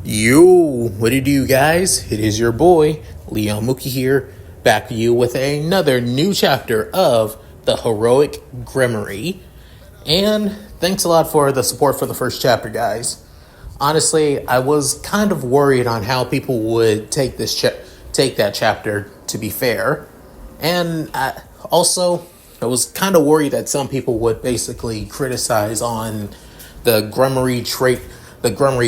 Yo, what do you do, guys? It is your boy, Leon Mookie here, back to you with another new chapter of the Heroic Gremory. And thanks a lot for the support for the first chapter, guys. Honestly, I was kind of worried on how people would take that chapter, to be fair. And I was kind of worried that some people would basically criticize on the Gremory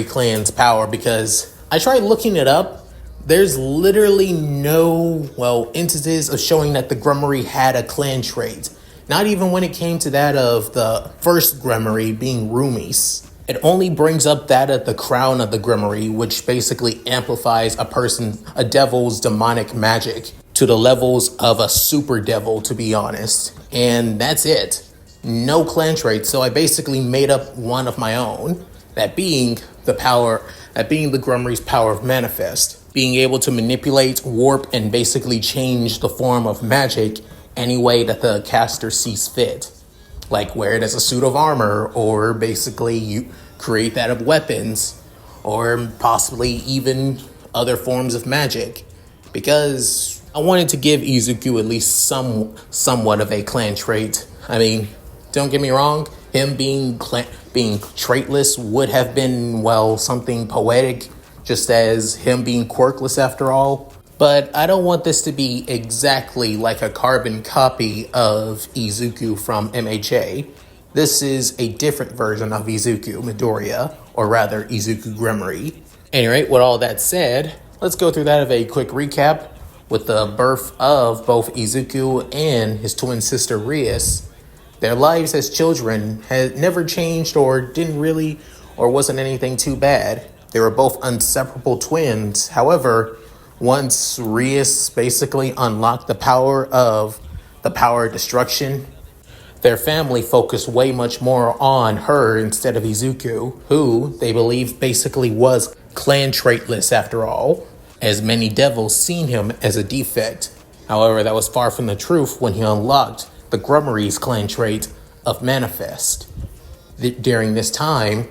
clan's power, because I tried looking it up. There's literally no, instances of showing that the Gremory had a clan trait. Not even when it came to that of the first Gremory being Roomies. It only brings up that at the crown of the Gremory, which basically amplifies a devil's demonic magic to the levels of a super devil, to be honest. And that's it. No clan trait, so I basically made up one of my own. That being the Gremory's power of manifest. Being able to manipulate, warp, and basically change the form of magic any way that the caster sees fit. Like wear it as a suit of armor, or basically you create that of weapons, or possibly even other forms of magic. Because I wanted to give Izuku at least somewhat of a clan trait. I mean, don't get me wrong, him being traitless would have been, something poetic, just as him being quirkless after all. But I don't want this to be exactly like a carbon copy of Izuku from MHA. This is a different version of Izuku Midoriya, or rather Izuku Gremory. Anyway, with all that said, let's go through that of a quick recap with the birth of both Izuku and his twin sister Rias. Their lives as children had never changed or wasn't anything too bad. They were both inseparable twins. However, once Rias basically unlocked the power of destruction, their family focused way much more on her instead of Izuku, who they believe basically was clan traitless after all, as many devils seen him as a defect. However, that was far from the truth when he unlocked the Gremory's clan trait of manifest. During this time,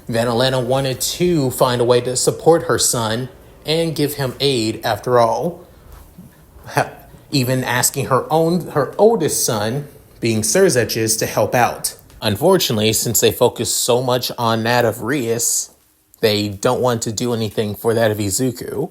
Vanellana wanted to find a way to support her son and give him aid after all, even asking her oldest son, being Cerzech's, to help out. Unfortunately, since they focus so much on that of Rias, they don't want to do anything for that of Izuku,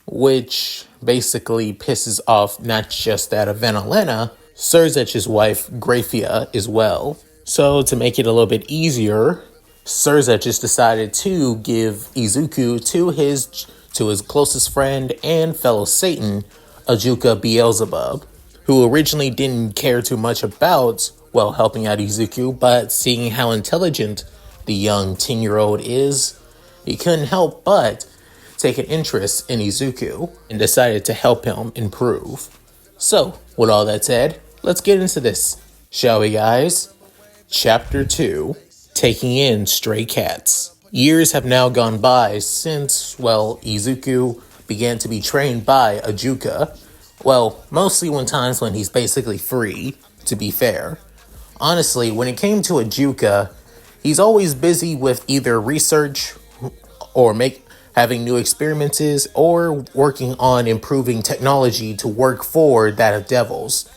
which basically pisses off not just that of Vanellana, Cerzech's wife, Grafia, as well. So to make it a little bit easier, Cerzech just decided to give Izuku to his closest friend and fellow Satan, Ajukiu Beelzebub, who originally didn't care too much about, helping out Izuku, but seeing how intelligent the young 10-year-old is, he couldn't help but take an interest in Izuku and decided to help him improve. So, with all that said, let's get into this, shall we, guys? Chapter 2, Taking in Stray Cats. Years have now gone by since, Izuku began to be trained by Ajuka. Mostly times when he's basically free, to be fair. Honestly, when it came to Ajuka, he's always busy with either research or having new experiments, or working on improving technology to work for that of devils.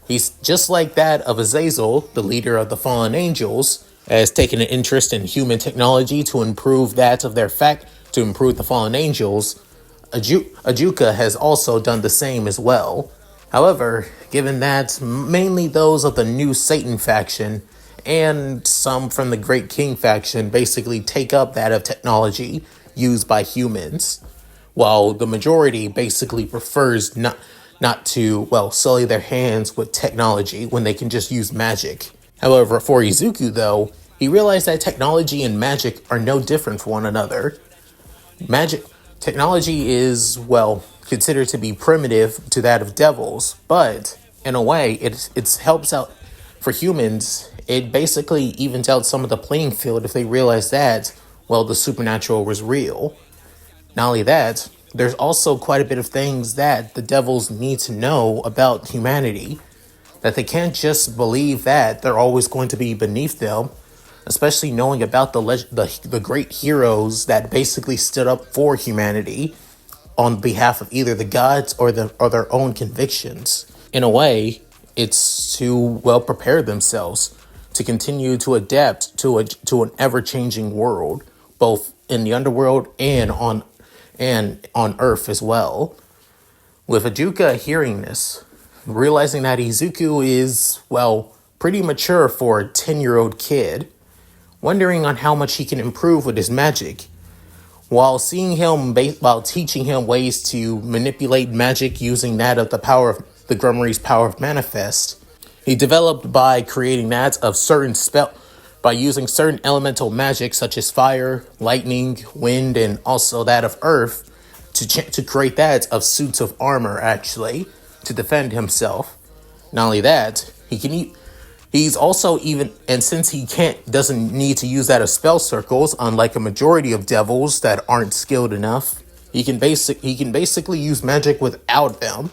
He's just like that of Azazel, the leader of the fallen angels, has taken an interest in human technology to improve the fallen angels. Ajuka has also done the same as well. However, given that mainly those of the new Satan faction and some from the Great King faction basically take up that of technology used by humans, while the majority basically prefers not to sully their hands with technology when they can just use magic. However, for Izuku though, he realized that technology and magic are no different from one another. Technology is, considered to be primitive to that of devils, but in a way, it helps out for humans. It basically evens out some of the playing field if they realize that well, the supernatural was real. Not only that, there's also quite a bit of things that the devils need to know about humanity, that they can't just believe that they're always going to be beneath them, especially knowing about the great heroes that basically stood up for humanity on behalf of either the gods or their own convictions. In a way, it's to well prepare themselves to continue to adapt to an ever-changing world, both in the underworld and on Earth as well. With Ajuka hearing this, realizing that Izuku is, well, pretty mature for a 10-year-old kid, wondering on how much he can improve with his magic, while teaching him ways to manipulate magic using that of the Gremory's power of manifest. He developed by creating that of by using certain elemental magic such as fire, lightning, wind, and also that of earth to create that of suits of armor, actually, to defend himself. Not only that, he's also even, and since doesn't need to use that of spell circles, unlike a majority of devils that aren't skilled enough, he can basically use magic without them,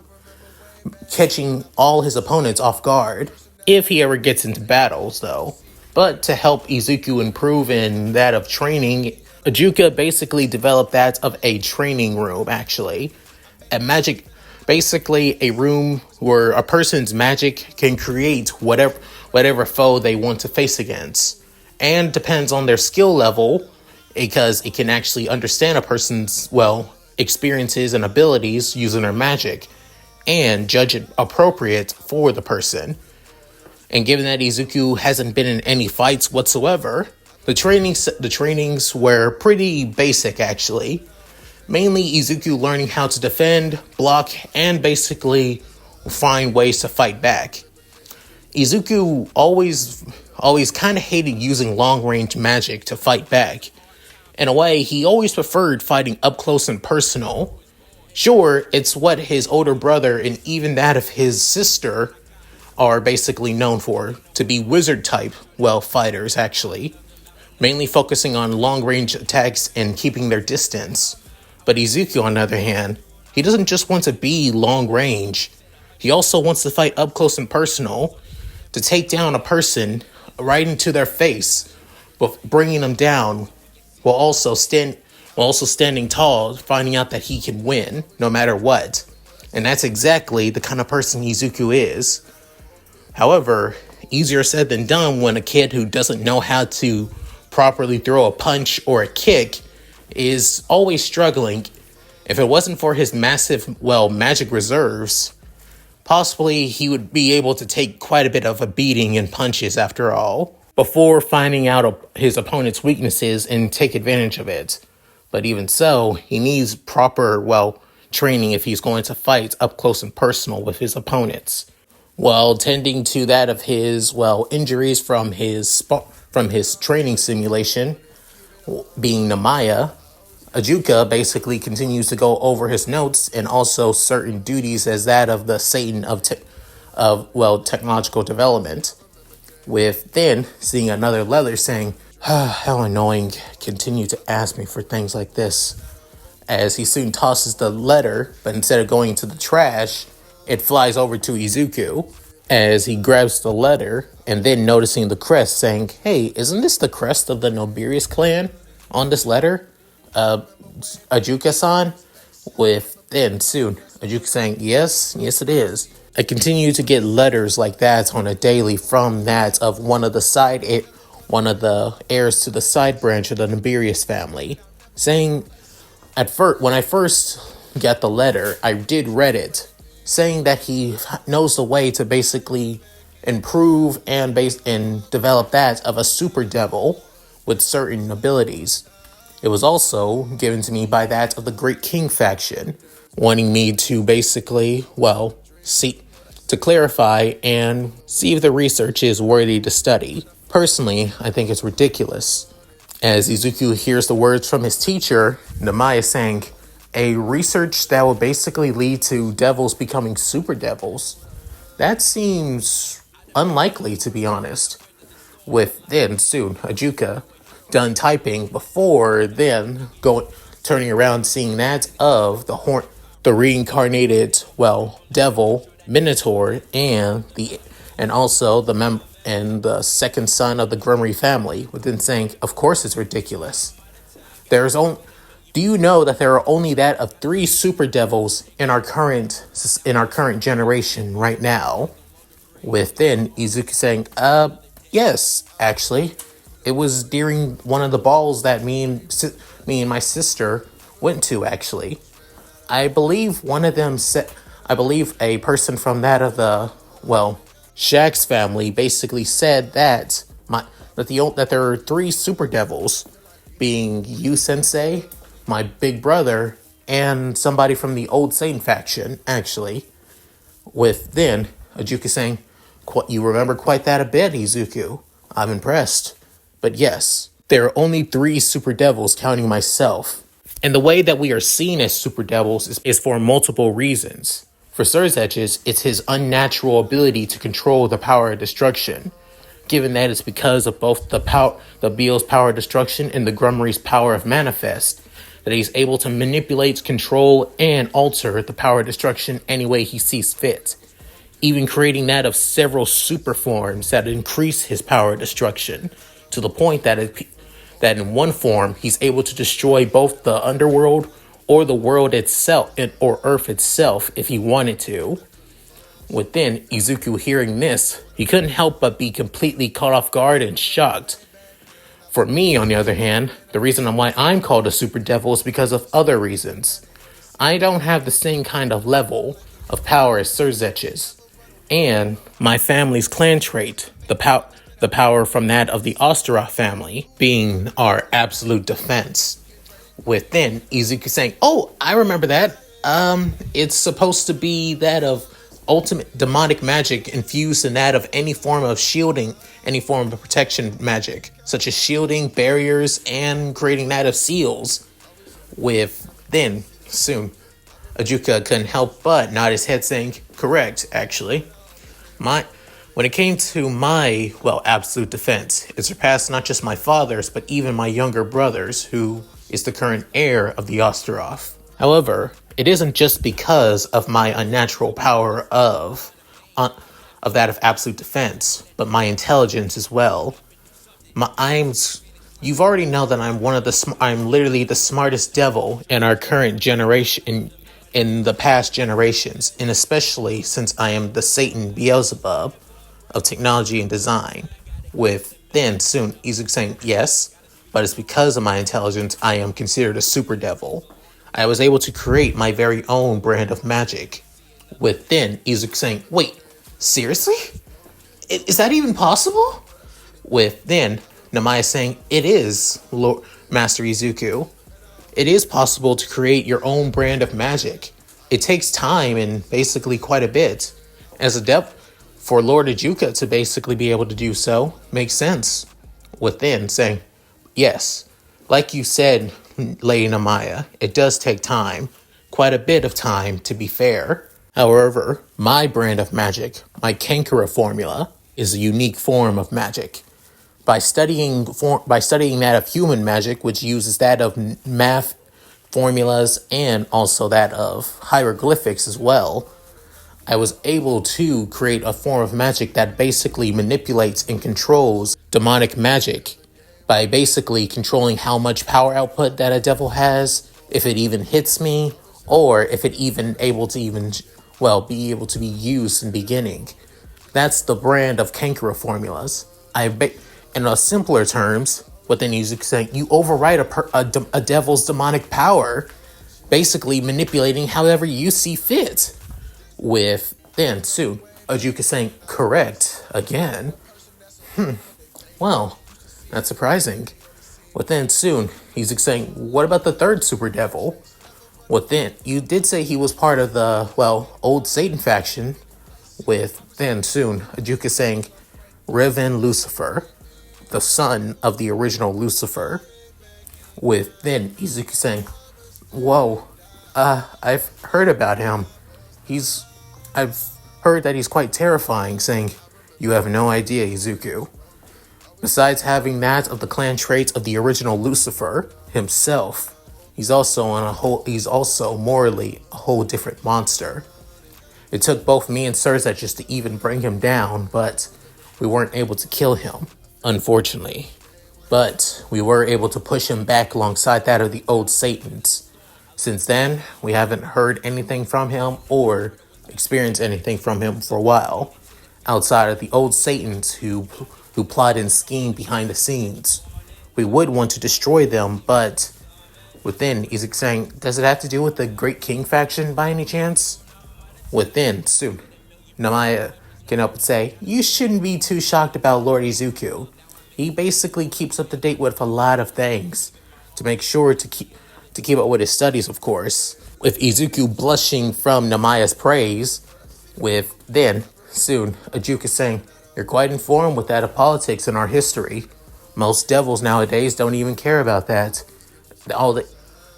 catching all his opponents off guard, if he ever gets into battles, though. But to help Izuku improve in that of training, Ajuka basically developed that of a training room, actually. Basically a room where a person's magic can create whatever foe they want to face against. And depends on their skill level, because it can actually understand a person's, experiences and abilities using their magic, and judge it appropriate for the person. And given that Izuku hasn't been in any fights whatsoever, the trainings were pretty basic, actually. Mainly Izuku learning how to defend, block, and basically find ways to fight back. Izuku always kind of hated using long-range magic to fight back. In a way, he always preferred fighting up close and personal. Sure, it's what his older brother and even that of his sister are basically known for, to be wizard-type, fighters, actually. Mainly focusing on long-range attacks and keeping their distance. But Izuku, on the other hand, he doesn't just want to be long-range. He also wants to fight up close and personal, to take down a person right into their face, but bringing them down, while also standing tall, finding out that he can win, no matter what. And that's exactly the kind of person Izuku is. However, easier said than done when a kid who doesn't know how to properly throw a punch or a kick is always struggling. If it wasn't for his massive, magic reserves, possibly he would be able to take quite a bit of a beating in punches after all, before finding out his opponent's weaknesses and take advantage of it. But even so, he needs proper, training if he's going to fight up close and personal with his opponents. While tending to that of his, injuries from his training simulation, being Namaya, Ajuka basically continues to go over his notes and also certain duties as that of the Satan of technological development. With then seeing another letter saying, how annoying, continue to ask me for things like this. As he soon tosses the letter, but instead of going to the trash, it flies over to Izuku as he grabs the letter and then noticing the crest saying, hey, isn't this the crest of the Naberus clan on this letter? Ajuka-san? With then soon Ajuka saying, yes it is. I continue to get letters like that on a daily from that of one of the heirs to the side branch of the Naberus family, saying when I first got the letter, I did read it, saying that he knows the way to basically improve and develop that of a super devil with certain abilities. It was also given to me by that of the Great King faction, wanting me to basically, to clarify and see if the research is worthy to study. Personally, I think it's ridiculous. As Izuku hears the words from his teacher, Namaya, saying, a research that will basically lead to devils becoming super devils. That seems unlikely, to be honest. With then soon Ajuka done typing before then turning around seeing that of the reincarnated, well, devil, Minotaur, and also the second son of the Gremory family, within saying, of course it's ridiculous. There's only Do you know that there are only that of 3 super devils in our current generation right now? Within Izuku saying, yes, actually. It was during one of the balls that me and my sister went to, actually. I believe one of them said, I believe a person from that of the, well, Shaq's family basically said that that there are 3 super devils, being you sensei, my big brother, and somebody from the old Satan faction, actually. With then Ajukiu saying, you remember quite that a bit, Izuku. I'm impressed. But yes, there are only 3 super devils, counting myself. And the way that we are seen as super devils is for multiple reasons. For Surzech's, it's his unnatural ability to control the power of destruction. Given that it's because of both the Beel's power of destruction and the Gremory's power of manifest, that he's able to manipulate, control, and alter the power of destruction any way he sees fit, even creating that of several super forms that increase his power of destruction, to the point that in one form, he's able to destroy both the underworld or the world itself, or Earth itself, if he wanted to. Within Izuku hearing this, he couldn't help but be completely caught off guard and shocked. For me, on the other hand, the reason why I'm called a super devil is because of other reasons. I don't have the same kind of level of power as Surzech's, and my family's clan trait, the power from that of the Osteroth family, being our absolute defense. Within Izuku saying, oh, I remember that. It's supposed to be that of ultimate demonic magic infused in that of any form of shielding, any form of protection magic, such as shielding, barriers, and creating that of seals. Soon, Ajuka couldn't help but nod his head saying, correct, actually. When it came to my, absolute defense, it surpassed not just my father's, but even my younger brother's, who is the current heir of the Osteroth. However, it isn't just because of my unnatural power of that of absolute defense, but my intelligence as well. You've already know that I'm literally the smartest devil in our current generation, in the past generations, and especially since I am the Satan Beelzebub of technology and design. Soon Izuku saying, yes, but it's because of my intelligence I am considered a super devil. I was able to create my very own brand of magic. Izuku saying, wait, seriously? Is that even possible? Namaya saying, it is, Lord Master Izuku. It is possible to create your own brand of magic. It takes time and basically quite a bit. As a for Lord Ajuka to basically be able to do so makes sense. Saying, yes, like you said, Lady Namaya, it does take time. Quite a bit of time, to be fair. However, my brand of magic, my Kankura formula, is a unique form of magic. By studying that of human magic, which uses that of math formulas and also that of hieroglyphics as well, I was able to create a form of magic that basically manipulates and controls demonic magic by basically controlling how much power output that a devil has, if it even hits me, or if it even be able to be used in beginning. That's the brand of Kankura formulas. In a simpler terms, what then Izuku saying, you override a devil's demonic power, basically manipulating however you see fit. Soon Ajuka saying, correct, again. Well, that's surprising. Soon Izuku saying, what about the third super devil? You did say he was part of the, old Satan faction. Soon Ajuka saying, Revan Lucifer, the son of the original Lucifer. Izuku saying, whoa, I've heard about him. I've heard that he's quite terrifying, saying, you have no idea, Izuku. Besides having that of the clan traits of the original Lucifer himself, he's also morally a whole different monster. It took both me and Surza just to even bring him down, but we weren't able to kill him, unfortunately. But we were able to push him back alongside that of the old Satans. Since then, we haven't heard anything from him or experienced anything from him for a while, outside of the old Satans who plot and scheme behind the scenes. We would want to destroy them, but within, Izuku saying, does it have to do with the Great King faction by any chance? Within, soon, Namaya can help but say, you shouldn't be too shocked about Lord Izuku. He basically keeps up to date with a lot of things to make sure to keep up with his studies, of course. With Izuku blushing from Namaya's praise, with then, soon, Ajukiu saying, you're quite informed with that of politics in our history. Most devils nowadays don't even care about that.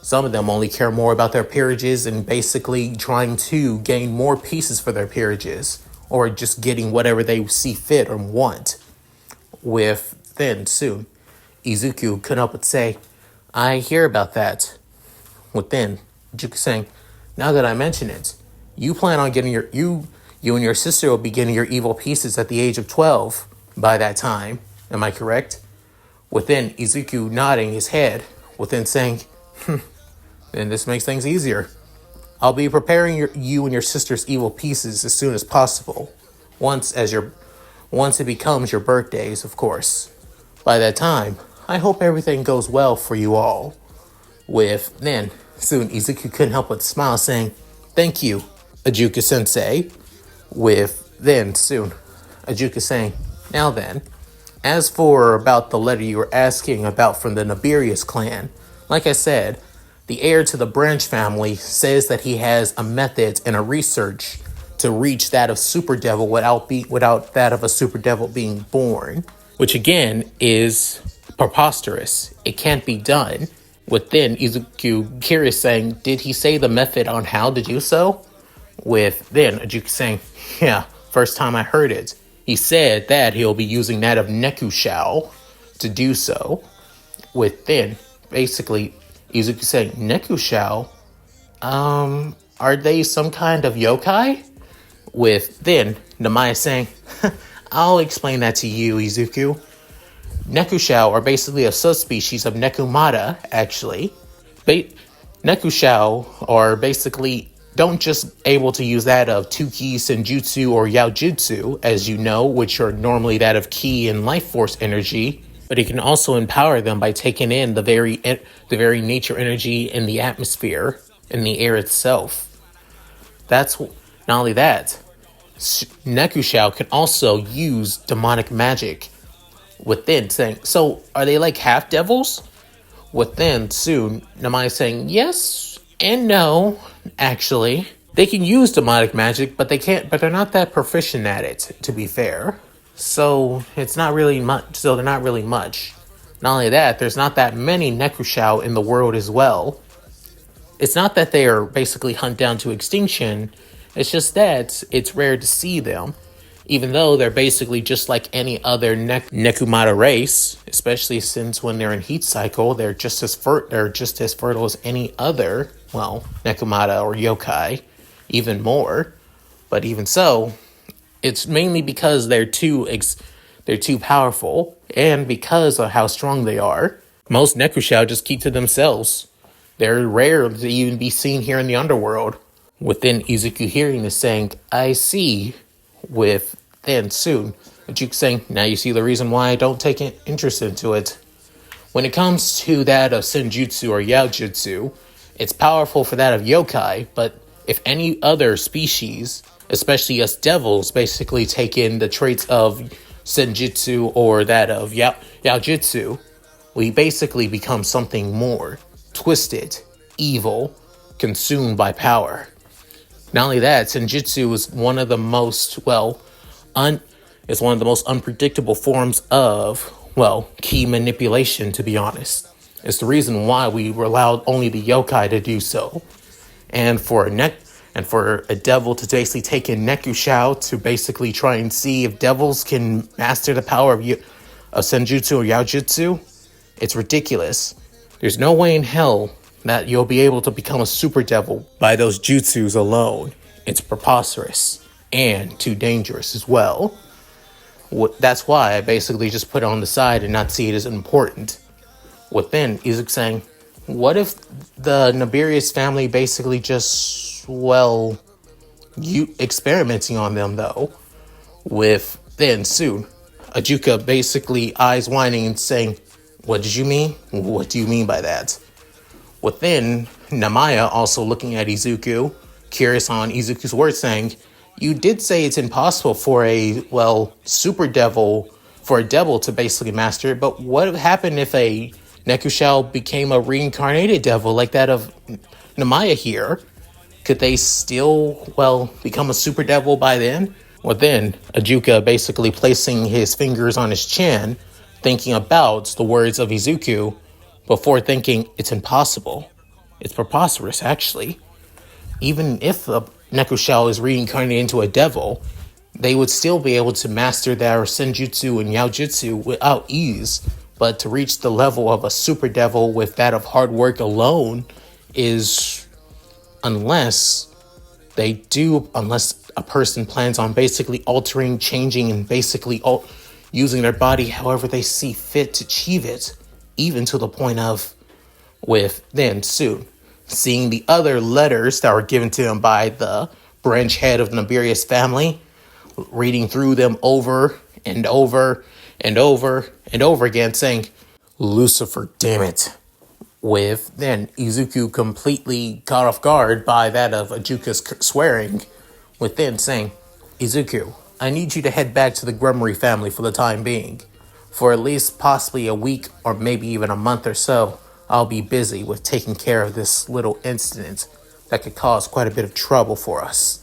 Some of them only care more about their peerages and basically trying to gain more pieces for their peerages, or just getting whatever they see fit or want. With then, soon, Izuku couldn't help but say, I hear about that. Within, Izuku saying, now that I mention it, you plan on getting you and your sister will be getting your evil pieces at the age of 12 by that time. Am I correct? Within, Izuku nodding his head, within saying, then this makes things easier. I'll be preparing you and your sister's evil pieces as soon as possible. Once it becomes your birthdays, of course. By that time, I hope everything goes well for you all. With then, soon Izuku couldn't help but smile, saying, thank you, Ajukiu-sensei. With then, soon, Ajukiu saying, now then, as for about the letter you were asking about from the Naberus clan, like I said, the heir to the branch family says that he has a method and a research to reach that of Super Devil without that of a Super Devil being born, which again is preposterous. It can't be done. Within, Izuku curious saying, did he say the method on how to do so? With then Ajukiu saying, yeah, first time I heard it. He said that he'll be using that of Neko-shia to do so. With then, basically, Izuku saying, Neko-shia? Are they some kind of yokai? With then, Namaya saying, I'll explain that to you, Izuku. Neko-shia are basically a subspecies of Nekomata, actually. Neko-shia are basically don't just able to use that of Tuki, Senjutsu, or Yaojutsu, as you know, which are normally that of Ki and Life Force energy, but it can also empower them by taking in the very nature energy in the atmosphere, in the air itself. That's not only that. Neko-shia can also use demonic magic within, saying, so are they like half devils? Within, soon, Namai saying, yes and no, actually. They can use demonic magic, but they're not that proficient at it, to be fair. So they're not really much. Not only that, there's not that many Neko-shia in the world as well. It's not that they are basically hunt down to extinction. It's just that it's rare to see them, even though they're basically just like any other Nekomata race, especially since when they're in heat cycle, they're just as fertile as any other, Nekomata or yokai, even more. But even so, it's mainly because they're too powerful, and because of how strong they are. Most Neko-shia just keep to themselves. They're rare to even be seen here in the underworld. Within, Izuku hearing this saying, I see. With then soon, Ajukiu saying, now you see the reason why I don't take an interest into it. When it comes to that of Senjutsu or Yaojutsu, it's powerful for that of yokai, but if any other species, especially us devils, basically take in the traits of Senjutsu or that of Yaojutsu, we basically become something more twisted, evil, consumed by power. Not only that, Senjutsu is one of the most, unpredictable forms of, key manipulation, to be honest. It's the reason why we were allowed only the yokai to do so. And for a devil to basically take in Neko-shia to basically try and see if devils can master the power of Senjutsu or Yaojutsu, it's ridiculous. There's no way in hell that you'll be able to become a super devil by those jutsus alone. It's preposterous and too dangerous as well. That's why I basically just put it on the side and not see it as important. Within, Izuku saying, what if the Naberus family basically just, well, you experimenting on them though? With then soon, Ajuka basically eyes whining and saying, what did you mean? What do you mean by that? Within, Namaya also looking at Izuku, curious on Izuku's words, saying, you did say it's impossible for a, well, super devil, for a devil to basically master it, but what happened if a Neko-shia became a reincarnated devil like that of Namaya here? Could they still, well, become a super devil by then? Well, then, Ajuka basically placing his fingers on his chin, thinking about the words of Izuku, before thinking it's impossible. It's preposterous, actually. Even if a Neko-shia is reincarnated into a devil, they would still be able to master their Senjutsu and Yaojutsu without ease. But to reach the level of a super devil with that of hard work alone is, unless a person plans on basically altering, changing, and basically using their body however they see fit to achieve it, even to the point of, with then soon, seeing the other letters that were given to him by the branch head of the Naberus family, reading through them over and over and over and over again, saying, Lucifer, damn it. With then Izuku completely caught off guard by that of Ajuka's swearing, with then saying, Izuku, I need you to head back to the Gremory family for the time being. For at least possibly a week or maybe even a month or so, I'll be busy with taking care of this little incident that could cause quite a bit of trouble for us.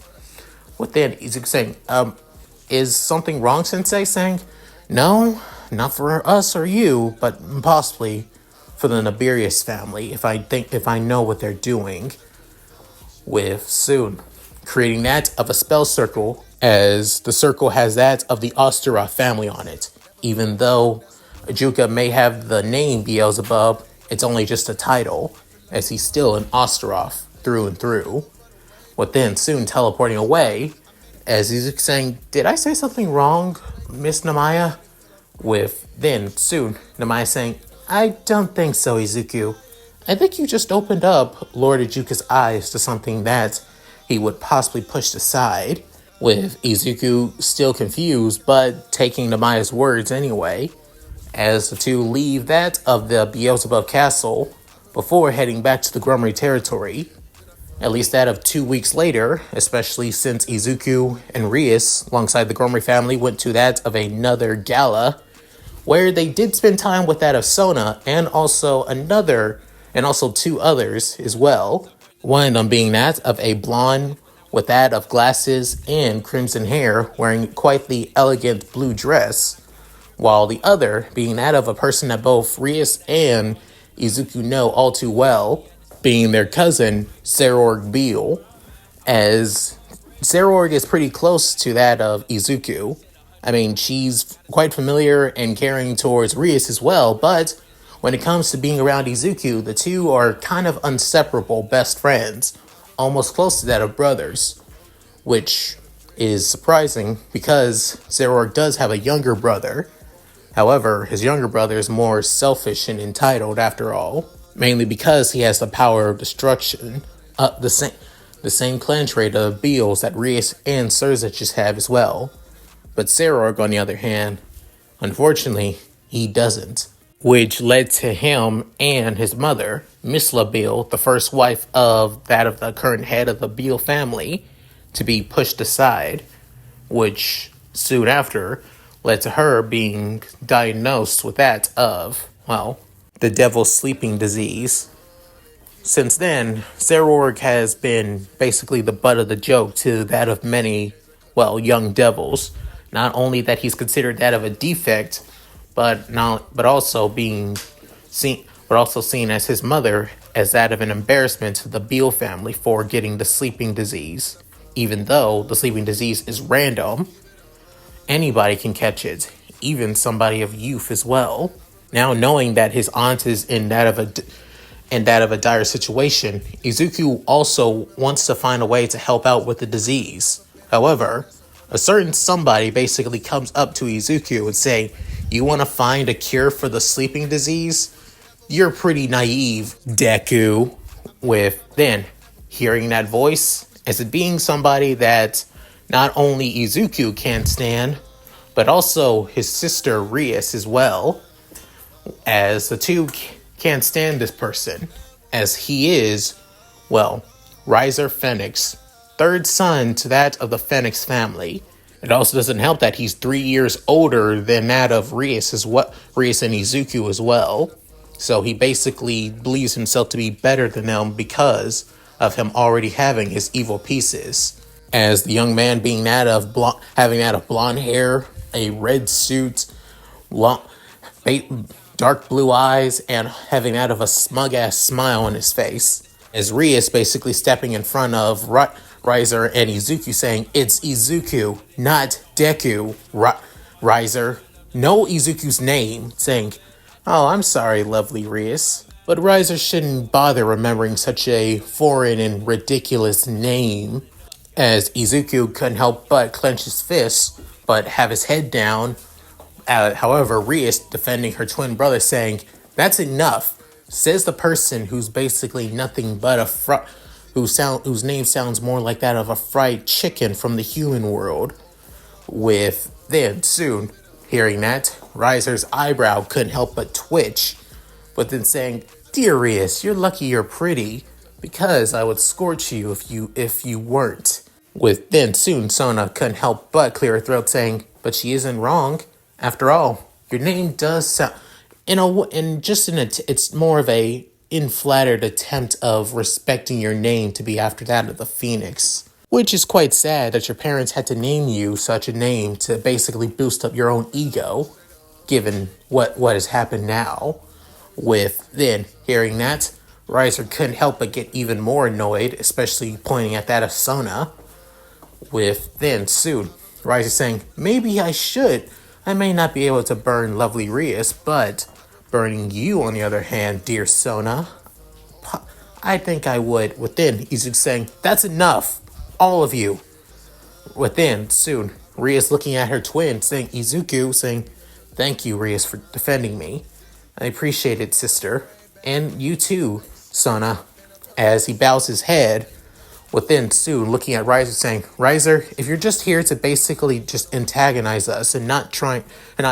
With then Izuku saying, is something wrong, Sensei? Saying, no, not for us or you, but possibly for the Naberus family, if I know what they're doing. With soon creating that of a spell circle, as the circle has that of the Ostera family on it. Even though Ajuka may have the name Beelzebub, it's only just a title, as he's still an Osteroth through and through. With then soon teleporting away, as he's saying, did I say something wrong, Miss Namaya? With then soon Namaya saying, I don't think so, Izuku. I think you just opened up Lord Ajuka's eyes to something that he would possibly push aside. With Izuku still confused, but taking Namaya's words anyway, as the two leave that of the Beelzebub castle before heading back to the Gremory territory. At least that of 2 weeks later, especially since Izuku and Rias, alongside the Gremory family, went to that of another gala, where they did spend time with that of Sona and also two others as well. One of them being that of a blonde with that of glasses and crimson hair, wearing quite the elegant blue dress, while the other being that of a person that both Rias and Izuku know all too well, being their cousin, Zerorg Beale, as Zerorg is pretty close to that of Izuku. I mean, she's quite familiar and caring towards Rias as well, but when it comes to being around Izuku, the two are kind of inseparable best friends, almost close to that of brothers, which is surprising because Zerorg does have a younger brother. However, his younger brother is more selfish and entitled after all, mainly because he has the power of destruction, the same clan trait of Beals that Rias and Surziches have as well. But Zerorg, on the other hand, unfortunately, he doesn't, which led to him and his mother, Misla Beale, the first wife of that of the current head of the Beale family, to be pushed aside, which soon after led to her being diagnosed with that of, well, the devil's sleeping disease. Since then, Zerorg has been basically the butt of the joke to that of many, well, young devils. Not only that he's considered that of a defect, but also seen as his mother as that of an embarrassment to the Beale family for getting the sleeping disease. Even though the sleeping disease is random, anybody can catch it. even somebody of youth as well. Now knowing that his aunt is in that of a dire situation, Izuku also wants to find a way to help out with the disease. However, a certain somebody basically comes up to Izuku and say, "You want to find a cure for the sleeping disease? You're pretty naive, Deku." With then hearing that voice as it being somebody that not only Izuku can't stand, but also his sister Rias as well, as the two can't stand this person, as he is, well, Riser Phoenix, third son to that of the Phoenix family. It also doesn't help that he's 3 years older than that of Rias and Izuku as well. So he basically believes himself to be better than them because of him already having his evil pieces. As the young man being having that of blonde hair, a red suit, dark blue eyes, and having that of a smug-ass smile on his face. As Rias basically stepping in front of Riser and Izuku saying, "It's Izuku, not Deku, Riser." Know Izuku's name, saying, "Oh, I'm sorry, lovely Rias, but Riser shouldn't bother remembering such a foreign and ridiculous name." As Izuku couldn't help but clench his fists, but have his head down. However, Rias defending her twin brother, saying, "That's enough," says the person who's basically nothing but whose name sounds more like that of a fried chicken from the human world. With then soon hearing that, Riser's eyebrow couldn't help but twitch, but then saying, "Dear Rias, you're lucky you're pretty, because I would scorch you if you weren't." With then soon Sona couldn't help but clear her throat, saying, "But she isn't wrong. After all, your name does sound it's more of a inflattered attempt of respecting your name to be after that of the Phoenix." Which is quite sad that your parents had to name you such a name to basically boost up your own ego, given what has happened now. With then hearing that, Riser couldn't help but get even more annoyed, especially pointing at that of Sona. With then soon, Riser saying, "Maybe I should. I may not be able to burn lovely Rias, but burning you on the other hand, dear Sona, I think I would." Within, Izuku saying, "That's enough, all of you." Within, soon, Rias looking at her twin, saying, Izuku, saying, "Thank you, Rias, for defending me. I appreciate it, sister. And you too, Sona." As he bows his head, within soon looking at Riser, saying, "Riser, if you're just here to basically just antagonize us and not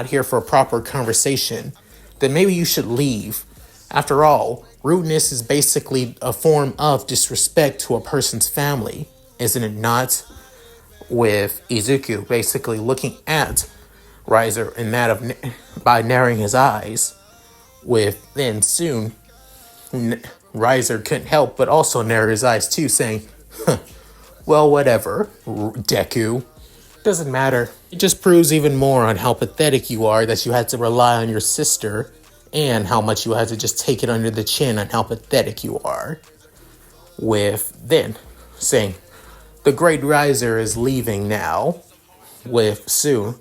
here for a proper conversation, then maybe you should leave. After all, rudeness is basically a form of disrespect to a person's family, isn't it not?" With Izuku basically looking at Riser and that of by narrowing his eyes. With then soon, Riser couldn't help but also narrow his eyes too, saying, "Well, whatever, Deku. Doesn't matter. It just proves even more on how pathetic you are that you had to rely on your sister, and how much you had to just take it under the chin on how pathetic you are." With then saying, "The great Riser is leaving now." With soon,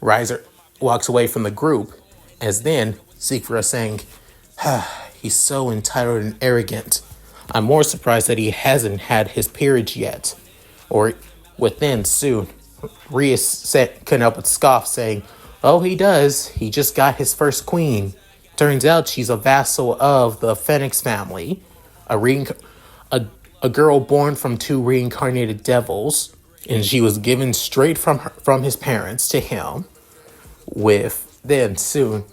Riser walks away from the group, as then Sekira saying, "He's so entitled and arrogant. I'm more surprised that he hasn't had his period yet." Or within soon, Rias couldn't help but scoff, saying, "Oh, he does. He just got his first queen. Turns out she's a vassal of the Phoenix family, a girl born from 2 reincarnated devils, and she was given straight from his parents to him." With then soon,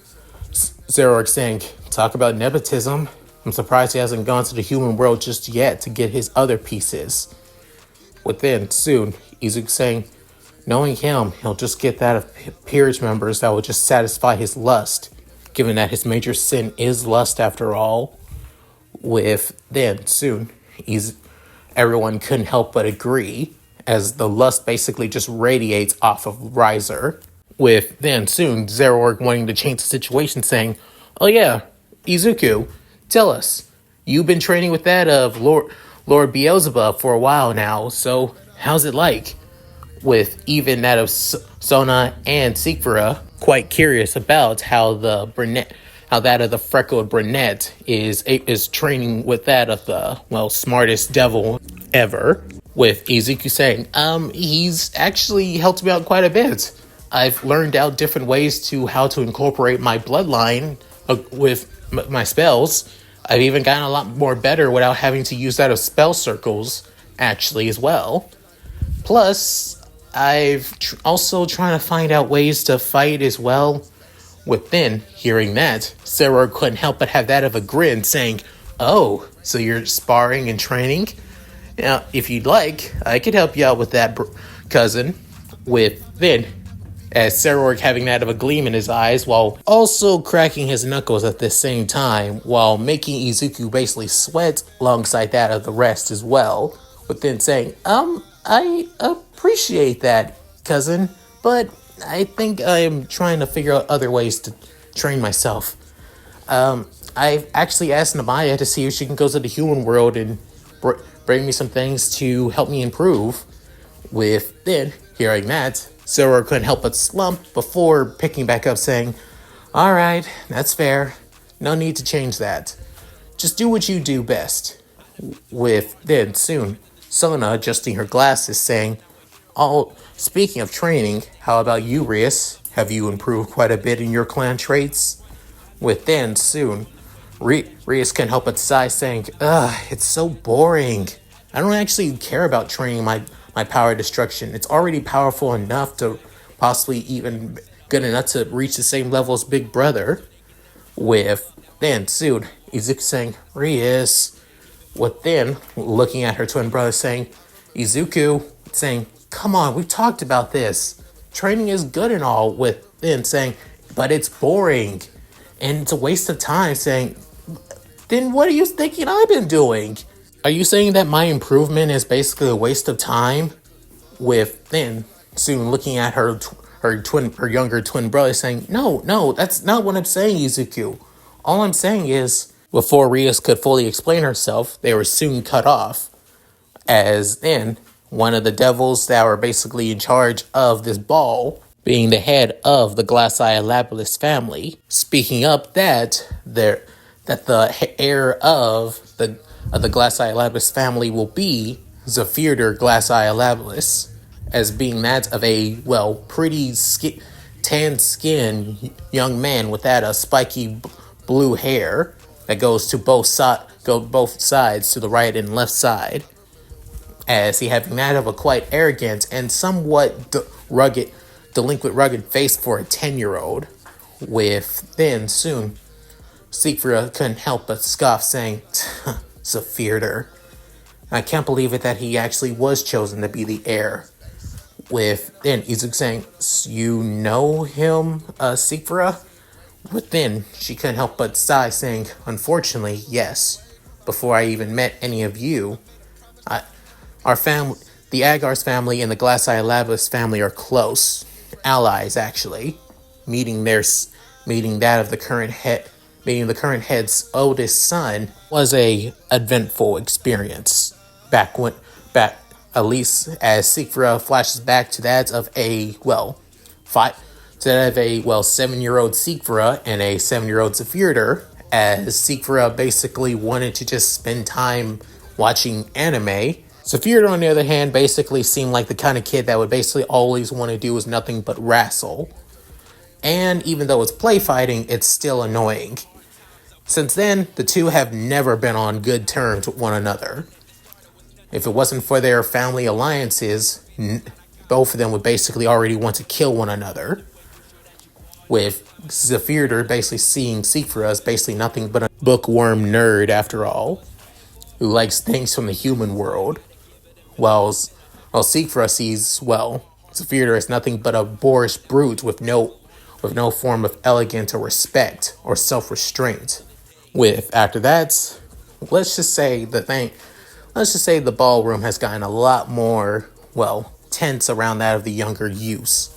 Zerorg saying, "Talk about nepotism. I'm surprised he hasn't gone to the human world just yet to get his other pieces." Within soon, Izuku saying, "Knowing him, he'll just get that of peerage members that will just satisfy his lust, given that his major sin is lust after all." With then soon, everyone couldn't help but agree, as the lust basically just radiates off of Riser. With then soon, Zerorg wanting to change the situation, saying, "Oh yeah, Izuku, tell us, you've been training with that of Lord Beelzebub for a while now, so how's it like?" With even that of Sona and Sekira quite curious about how that of the freckled brunette is training with that of the smartest devil ever. With Izuku saying, he's actually helped me out quite a bit. I've learned out different ways to how to incorporate my bloodline with my spells. I've even gotten a lot more better without having to use that of spell circles, actually, as well. Plus, also trying to find out ways to fight as well. Within hearing that, Sarah couldn't help but have that of a grin, saying, "Oh, so you're sparring and training? Now, if you'd like, I could help you out with that, cousin." With then, as Sarah having that of a gleam in his eyes, while also cracking his knuckles at the same time, while making Izuku basically sweat alongside that of the rest as well. With then saying, I appreciate that, cousin, but I think I'm trying to figure out other ways to train myself. I've actually asked Namaya to see if she can go to the human world and bring me some things to help me improve. With then hearing that, Sarah couldn't help but slump before picking back up, saying, "Alright, that's fair. No need to change that. Just do what you do best." With then soon, Sona adjusting her glasses, saying, "Oh, speaking of training, how about you, Rias? Have you improved quite a bit in your clan traits?" With then soon, Rias can't help but sigh, saying, "Ugh, it's so boring. I don't actually care about training my power destruction. It's already powerful enough to possibly even good enough to reach the same level as Big Brother." With then soon, Izuku saying, "Rias." With then looking at her twin brother, saying, "Izuku," saying, "Come on, we've talked about this. Training is good and all." With then saying, "But it's boring and it's a waste of time," saying, "Then what are you thinking I've been doing? Are you saying that my improvement is basically a waste of time?" With then soon looking at her younger twin brother, saying, No, that's not what I'm saying, Izuku. All I'm saying is," before Rias could fully explain herself, they were soon cut off, as then one of the devils that were basically in charge of this ball, being the head of the Glass-Eye Labialis family, speaking up that the heir of the Glass-Eye Labialis family will be Zephyr Glass-Eye Labialis, as being that of a pretty tan skinned young man with that spiky blue hair that goes to both sides, to the right and left side, as he having that of a quite arrogant and somewhat rugged face for a 10-year-old. With then soon, Siegfried couldn't help but scoff, saying, "Zephyr, I can't believe it that he actually was chosen to be the heir." With then Izuku saying, "You know him, Siegfried?" But then she couldn't help but sigh, saying, "Unfortunately, yes. Before I even met any of you, our family, the Agar's family and the Glass-Eye Labialis family are close allies. Actually, meeting that of the current head's oldest son was a eventful experience. Back at least as Siegfried flashes back to that of a 7-year-old Siegfried and a 7-year-old Zephyr, as Siegfried basically wanted to just spend time watching anime. Zephyr, on the other hand, basically seemed like the kind of kid that would basically always want to do was nothing but wrestle. And even though it's play fighting, it's still annoying. Since then, the two have never been on good terms with one another. If it wasn't for their family alliances, both of them would basically already want to kill one another. With Zephyr basically seeing Siegfried as basically nothing but a bookworm nerd after all, who likes things from the human world, while Siegfried sees, Zephyr as nothing but a boorish brute with no form of elegance or respect or self-restraint. With after that, let's just say the ballroom has gotten a lot more, tense around that of the younger youths.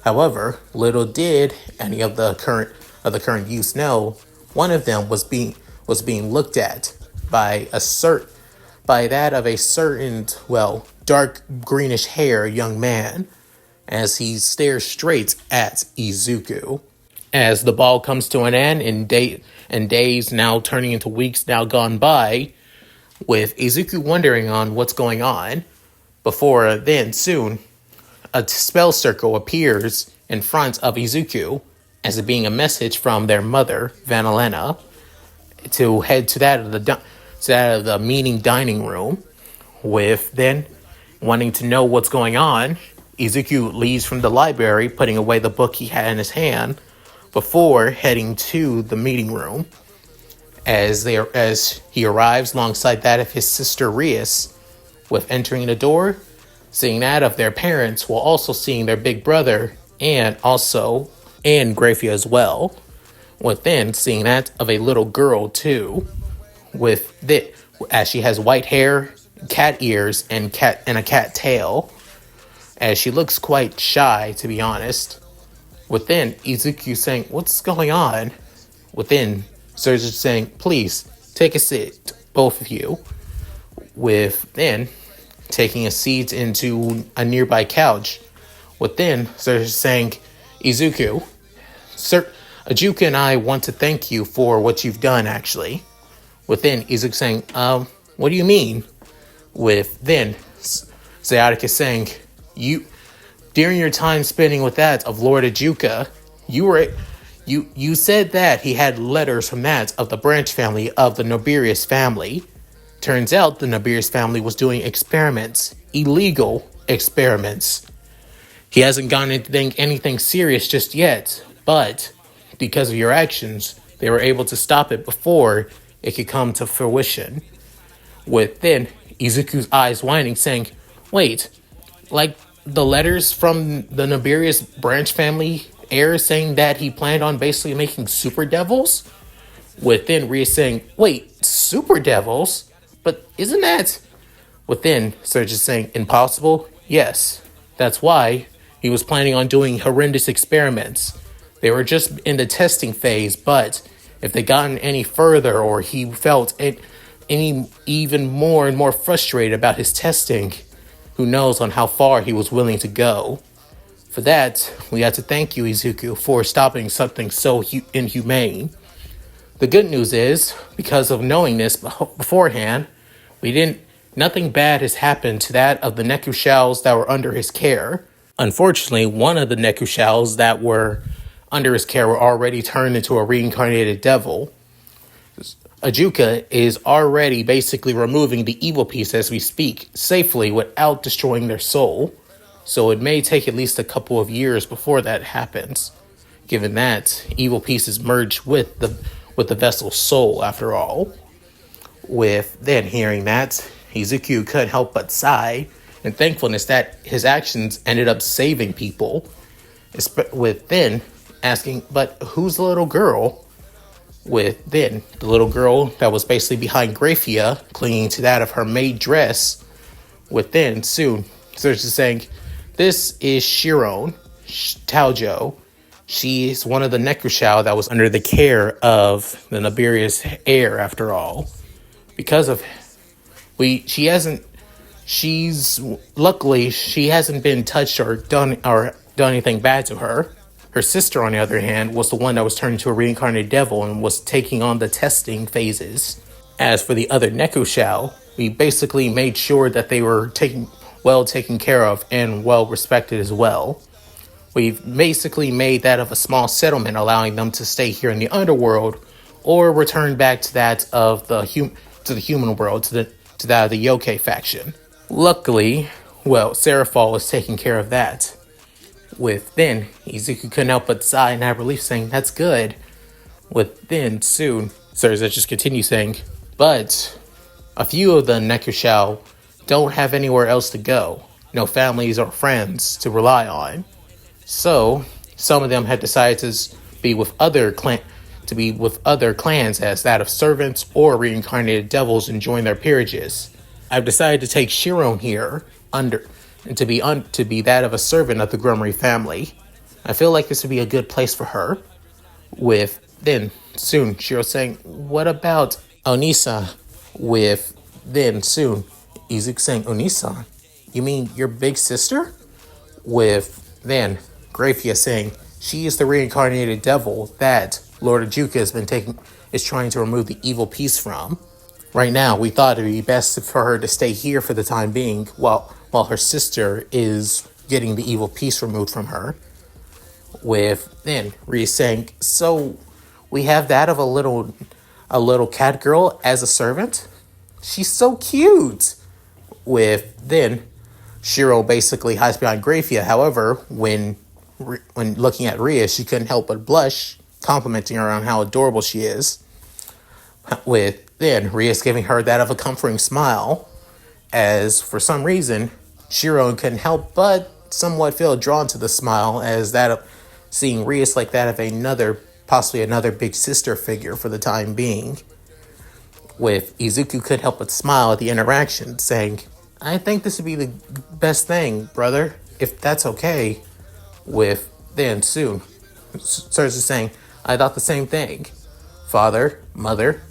However, little did any of the current youths know, one of them was being looked at by that of a certain, dark greenish hair young man, as he stares straight at Izuku. As the ball comes to an end and days now turning into weeks now gone by, with Izuku wondering on what's going on, before then soon a spell circle appears in front of Izuku as it being a message from their mother, Vanellana, to head to that of the meeting dining room. With then wanting to know what's going on, Izuku leaves from the library, putting away the book he had in his hand, before heading to the meeting room. As he arrives alongside that of his sister Rias, with entering the door, seeing that of their parents, while also seeing their big brother and Grafia as well. Within seeing that of a little girl too, as she has white hair, cat ears, and a cat tail, as she looks quite shy, to be honest. Within Izuku saying, "What's going on?" Within Serge saying, "Please take a seat, both of you." Within taking a seat into a nearby couch. Within Serge saying, "Izuku, Ajukiu and I want to thank you for what you've done, actually." Within Izuku saying, "What do you mean?" Within Sayadaka saying, during your time spending with that of Lord Ajuka, you said that he had letters from that of the branch family of the Naberus family. Turns out the Naberus family was doing experiments, illegal experiments. He hasn't gotten anything serious just yet, but because of your actions, they were able to stop it before it could come to fruition." With then Izuku's eyes widening, saying, "Wait, like the letters from the Naberus branch family heir saying that he planned on basically making super devils?" Within Rias saying, "Wait, super devils? But isn't that..." Within Serge is saying, "Impossible? Yes. That's why he was planning on doing horrendous experiments. They were just in the testing phase, but if they gotten any further or he felt any even more and more frustrated about his testing, who knows on how far he was willing to go. For that, we have to thank you, Izuku, for stopping something so inhumane. The good news is, because of knowing this beforehand, nothing bad has happened to that of the Neko-shias that were under his care. Unfortunately, one of the Neko-shias that were under his care were already turned into a reincarnated devil. Ajuka is already basically removing the evil piece as we speak, safely without destroying their soul. So it may take at least a couple of years before that happens, given that evil pieces merge with the vessel's soul after all." With then hearing that, Izuku couldn't help but sigh in thankfulness that his actions ended up saving people. With then asking, "But who's the little girl?" With then the little girl that was basically behind Grafia, clinging to that of her maid dress. With then soon Serge is saying, "This is Shiron Taojo. She is one of the Neko-shia that was under the care of the Naberus heir after all. Because of luckily she hasn't been touched or done anything bad to her. Her sister, on the other hand, was the one that was turned into a reincarnated devil and was taking on the testing phases. As for the other Neko-shia, we basically made sure that they were taken care of and well respected as well. We've basically made that of a small settlement, allowing them to stay here in the underworld or return back to that of the human world, to that of the yokai faction. Luckily, Seraphal is taking care of that." With then, Izuku couldn't help but sigh and have relief, saying, "That's good." With then, soon, Serge just continues saying, "But a few of the Neko-shia don't have anywhere else to go, no families or friends to rely on. So, some of them had decided to be with other clans as that of servants or reincarnated devils and join their peerages. I've decided to take Shiron here to be that of a servant of the Gremory family. I feel like this would be a good place for her." With then soon Shiro saying, "What about Onisa?" With then soon Izuku saying, "Onisa? You mean your big sister?" With then Grafia saying she is the reincarnated devil that Lord Ajuka is trying to remove the evil piece from. Right now, we thought it would be best for her to stay here for the time being while her sister is getting the evil piece removed from her. With then Rias saying, so we have that of a little cat girl as a servant? She's so cute. With then Shiro basically hides behind Grafia. However, when looking at Rias, she couldn't help but blush, complimenting her on how adorable she is. With then Rias giving her that of a comforting smile, as for some reason Shiro couldn't help but somewhat feel drawn to the smile, as that of seeing Rias like that of possibly another big sister figure for the time being. With Izuku could help but smile at the interaction, saying, I think this would be the best thing, brother, if that's okay. With then soon Serge saying, I thought the same thing, father, mother.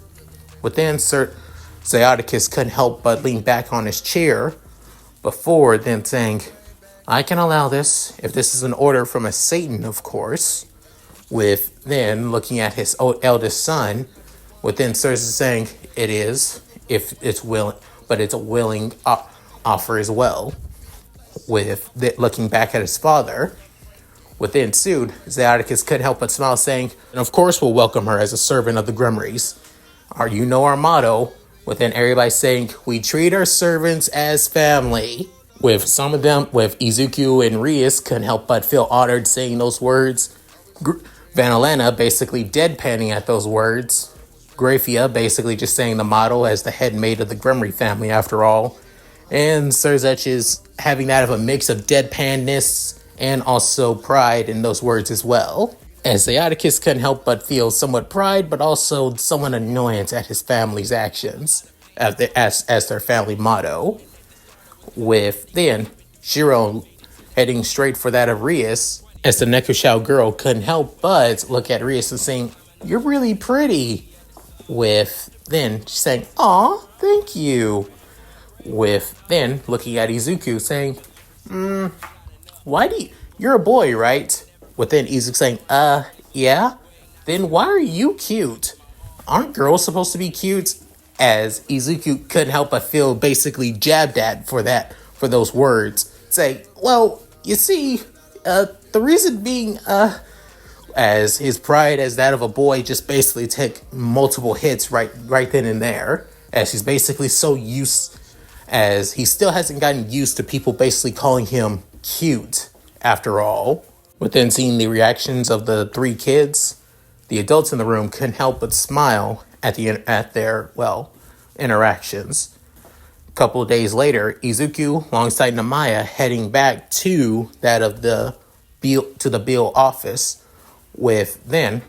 With then Zioticus couldn't help but lean back on his chair before then saying, I can allow this, if this is an order from a Satan, of course. With then looking at his eldest son, with then Serge saying, it is, if it's willing, but it's a willing offer as well. With looking back at his father, within sued, Zioticus couldn't help but smile, saying, and of course we'll welcome her as a servant of the Gremorys. You know our motto, within everybody saying, we treat our servants as family. With some of them, with Izuku and Rias, couldn't help but feel honored saying those words. Vanellana basically deadpanning at those words. Grafia basically just saying the motto as the head maid of the Gremory family after all. And Serzech is having that of a mix of deadpanness and also pride in those words as well. As Zioticus couldn't help but feel somewhat pride, but also somewhat annoyance at his family's actions as their family motto. With then Shiro heading straight for that of Rias, as the Neko-shia girl couldn't help but look at Rias and saying, you're really pretty. With then saying, aw, thank you. With then looking at Izuku saying, you're a boy, right? With then Izuku saying, yeah? Then why are you cute? Aren't girls supposed to be cute? As Izuku couldn't help but feel basically jabbed at for those words. Say, well, you see, the reason being, as his pride as that of a boy just basically took multiple hits right then and there, as he's basically so used, as he still hasn't gotten used to people basically calling him cute after all. Within seeing the reactions of the three kids, the adults in the room couldn't help but smile at their interactions. A couple of days later, Izuku alongside Namaya heading back to that of the Bill office, with then